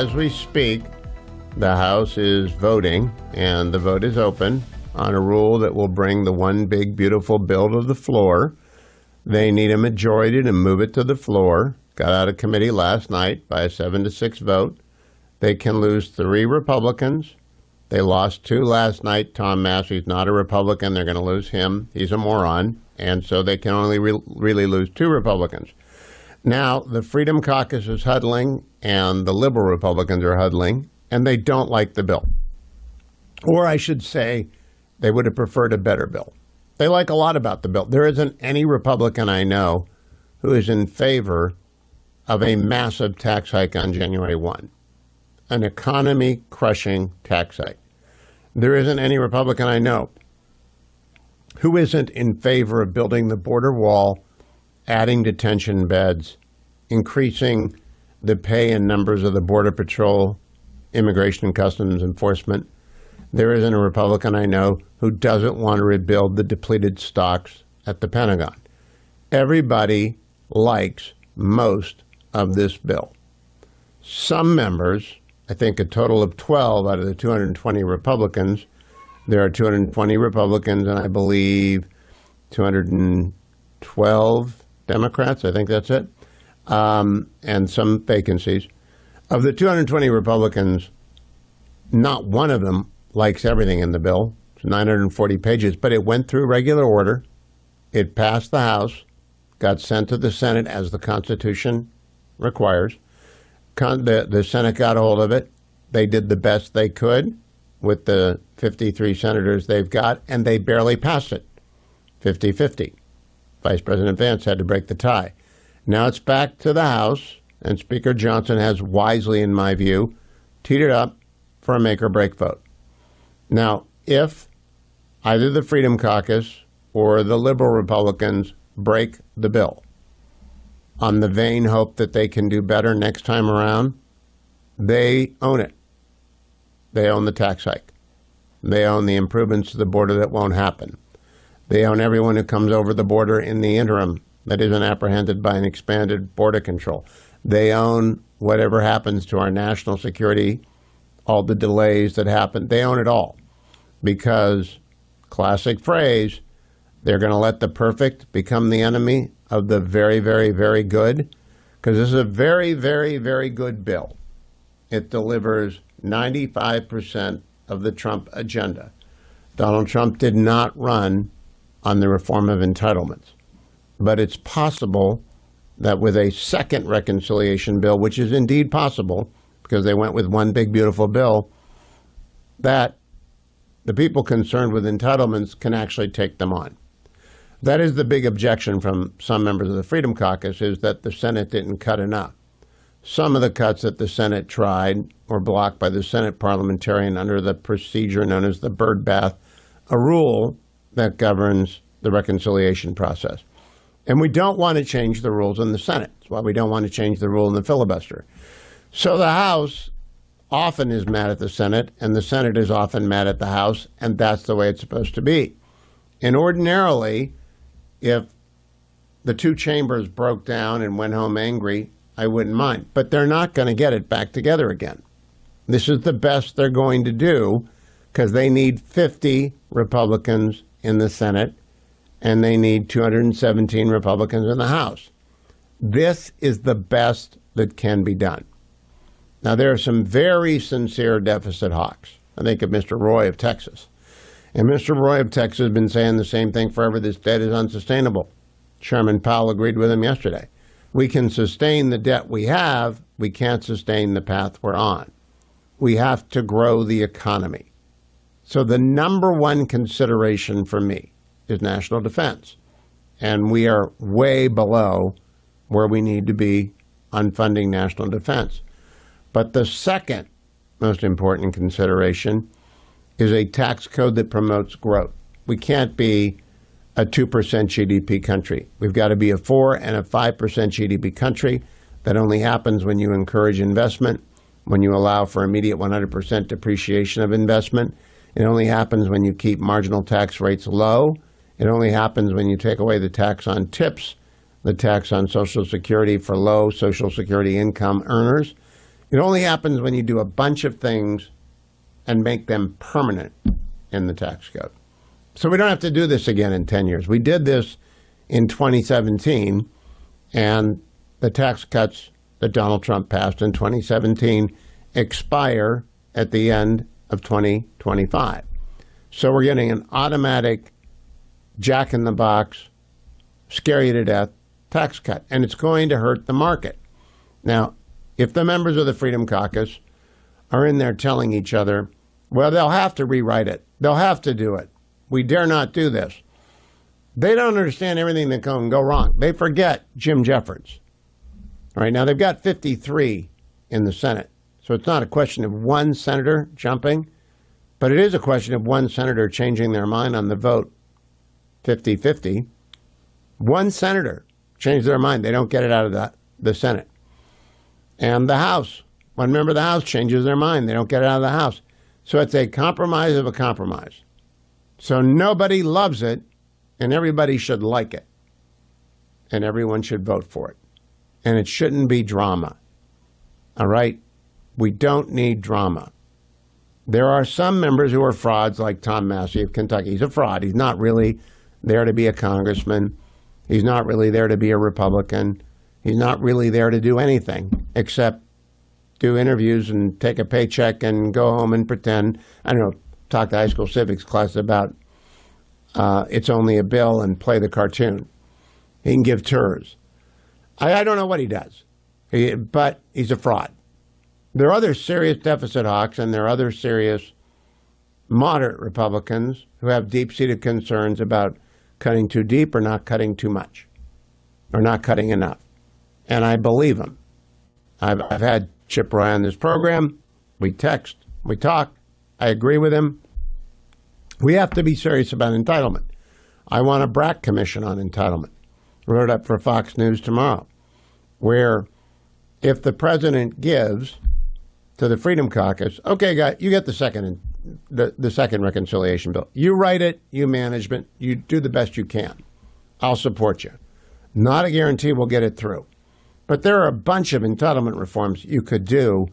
as we speak, the House is voting, and the vote is open on a rule that will bring the one big, beautiful bill to the floor. They need a majority to move it to the floor. Got out of committee last night by a 7-6 vote. They can lose 3 Republicans. They lost 2 last night. Tom Massey's not a Republican. They're going to lose him. He's a moron. And so they can only really lose 2 Republicans. Now, the Freedom Caucus is huddling, and the liberal Republicans are huddling, and they don't like the bill. Or I should say, they would have preferred a better bill. They like a lot about the bill. There isn't any Republican I know who is in favor of a massive tax hike on January 1, an economy-crushing tax hike. There isn't any Republican I know who isn't in favor of building the border wall, adding detention beds, increasing the pay and numbers of the Border Patrol, Immigration and Customs Enforcement. There isn't a Republican I know who doesn't want to rebuild the depleted stocks at the Pentagon. Everybody likes most of this bill. Some members, I think a total of 12 out of the 220 Republicans, there are 220 Republicans and I believe 212 Democrats, I think that's it, and some vacancies. Of the 220 Republicans, not one of them likes everything in the bill. It's 940 pages, but it went through regular order. It passed the House, got sent to the Senate as the Constitution requires. The Senate got a hold of it. They did the best they could with the 53 senators they've got, and they barely passed it, 50-50. Vice President Vance had to break the tie. Now it's back to the House, and Speaker Johnson has wisely, in my view, teed it up for a make-or-break vote. Now, if either the Freedom Caucus or the liberal Republicans break the bill on the vain hope that they can do better next time around, they own it. They own the tax hike. They own the improvements to the border that won't happen. They own everyone who comes over the border in the interim that isn't apprehended by an expanded border control. They own whatever happens to our national security, all the delays that happen. They own it all because, classic phrase, they're going to let the perfect become the enemy of the very, very, very good, because this is a very, very, very good bill. It delivers 95% of the Trump agenda. Donald Trump did not run on the reform of entitlements, but it's possible that with a second reconciliation bill, which is indeed possible because they went with one big, beautiful bill, that the people concerned with entitlements can actually take them on. That is the big objection from some members of the Freedom Caucus, is that the Senate didn't cut enough. Some of the cuts that the Senate tried were blocked by the Senate parliamentarian under the procedure known as the bird bath, a rule that governs the reconciliation process. And we don't want to change the rules in the Senate. That's why we don't want to change the rule in the filibuster. So the House often is mad at the Senate, and the Senate is often mad at the House, and that's the way it's supposed to be. And ordinarily, if the two chambers broke down and went home angry, I wouldn't mind. But they're not going to get it back together again. This is the best they're going to do because they need 50 Republicans in the Senate and they need 217 Republicans in the House. This is the best that can be done. Now, there are some very sincere deficit hawks. I think of Mr. Roy of Texas. And Mr. Roy of Texas has been saying the same thing forever. This debt is unsustainable. Chairman Powell agreed with him yesterday. We can sustain the debt we have. We can't sustain the path we're on. We have to grow the economy. So the number one consideration for me is national defense. And we are way below where we need to be on funding national defense. But the second most important consideration is a tax code that promotes growth. We can't be a 2% GDP country. We've got to be a 4 and a 5% GDP country. That only happens when you encourage investment, when you allow for immediate 100% depreciation of investment. It only happens when you keep marginal tax rates low. It only happens when you take away the tax on tips, the tax on Social Security for low Social Security income earners. It only happens when you do a bunch of things and make them permanent in the tax code. So we don't have to do this again in 10 years. We did this in 2017, and the tax cuts that Donald Trump passed in 2017 expire at the end of 2025. So we're getting an automatic jack-in-the-box, scare you to death tax cut, and it's going to hurt the market. Now, if the members of the Freedom Caucus are in there telling each other, well, they'll have to rewrite it. They'll have to do it. We dare not do this. They don't understand everything that can go wrong. They forget Jim Jeffords. All right, now they've got 53 in the Senate. So it's not a question of one senator jumping, but it is a question of one senator changing their mind on the vote 50-50. One senator changed their mind. They don't get it out of the Senate. And the House, one member of the House changes their mind. They don't get it out of the House. So it's a compromise of a compromise. So nobody loves it, and everybody should like it. And everyone should vote for it. And it shouldn't be drama. All right? We don't need drama. There are some members who are frauds, like Tom Massey of Kentucky. He's a fraud. He's not really there to be a congressman. He's not really there to be a Republican. He's not really there to do anything except do interviews and take a paycheck and go home and pretend, I don't know, talk to high school civics class about it's only a bill and play the cartoon. He can give tours. I don't know what he does, but he's a fraud. There are other serious deficit hawks, and there are other serious moderate Republicans who have deep-seated concerns about cutting too deep or not cutting too much or not cutting enough. And I believe them. I've had Chip Roy on this program. We text, we talk. I agree with him. We have to be serious about entitlement. I want a BRAC commission on entitlement. Wrote up for Fox News tomorrow, where if the president gives to the Freedom Caucus, okay, guy, you get the second reconciliation bill. You write it, you manage it, you do the best you can. I'll support you. Not a guarantee we'll get it through. But there are a bunch of entitlement reforms you could do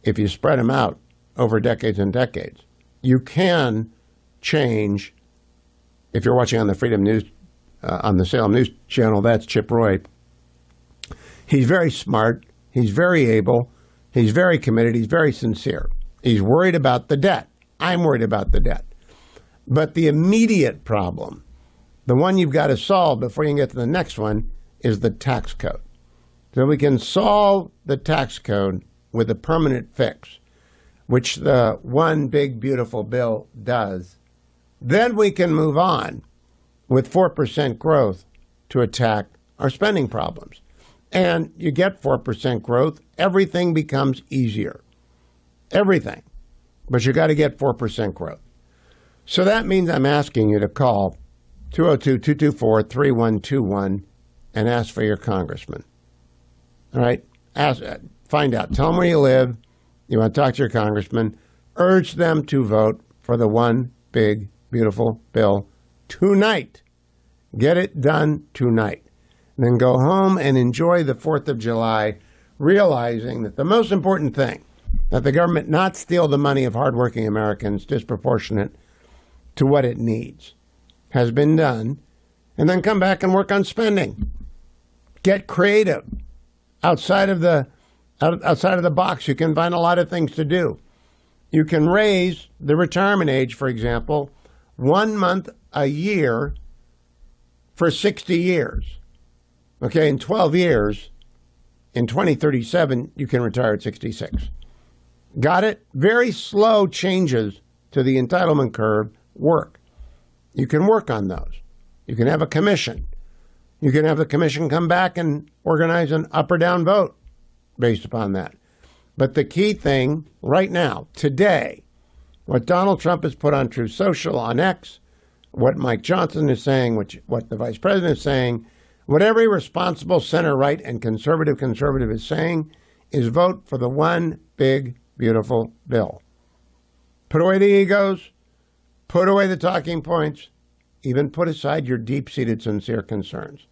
if you spread them out over decades and decades. You can change, if you're watching on the Freedom News, on the Salem News channel, that's Chip Roy. He's very smart. He's very able. He's very committed. He's very sincere. He's worried about the debt. I'm worried about the debt. But the immediate problem, the one you've got to solve before you can get to the next one, is the tax code. So we can solve the tax code with a permanent fix, which the one big beautiful bill does. Then we can move on with 4% growth to attack our spending problems. And you get 4% growth, everything becomes easier. Everything. But you got to get 4% growth. So that means I'm asking you to call 202-224-3121 and ask for your congressman. All right? Find out. Tell them where you live. You want to talk to your congressman. Urge them to vote for the one big, beautiful bill tonight. Get it done tonight. And then go home and enjoy the 4th of July, realizing that the most important thing, that the government not steal the money of hardworking Americans disproportionate to what it needs, has been done, and then come back and work on spending. Get creative. Outside of the box, you can find a lot of things to do. You can raise the retirement age, for example, 1 month a year for 60 years. Okay, in 12 years, in 2037, you can retire at 66. Got it? Very slow changes to the entitlement curve work. You can work on those. You can have a commission. You can have the commission come back and organize an up or down vote based upon that. But the key thing right now, today, what Donald Trump has put on Truth Social, on X, what Mike Johnson is saying, what the vice president is saying, what every responsible center-right and conservative is saying, is vote for the one big, beautiful bill. Put away the egos, put away the talking points, even put aside your deep-seated, sincere concerns,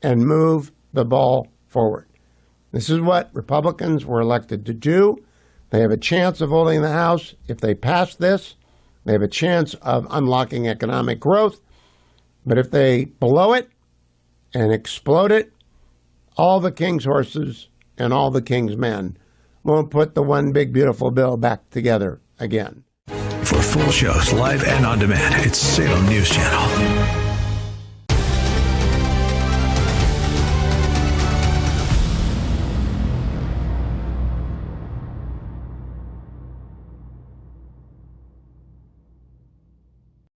and move the ball forward. This is what Republicans were elected to do. They have a chance of holding the House. If they pass this, they have a chance of unlocking economic growth. But if they blow it and explode it, all the king's horses and all the king's men won't put the one big beautiful bill back together again. For full shows, live and on demand, it's Salem News Channel.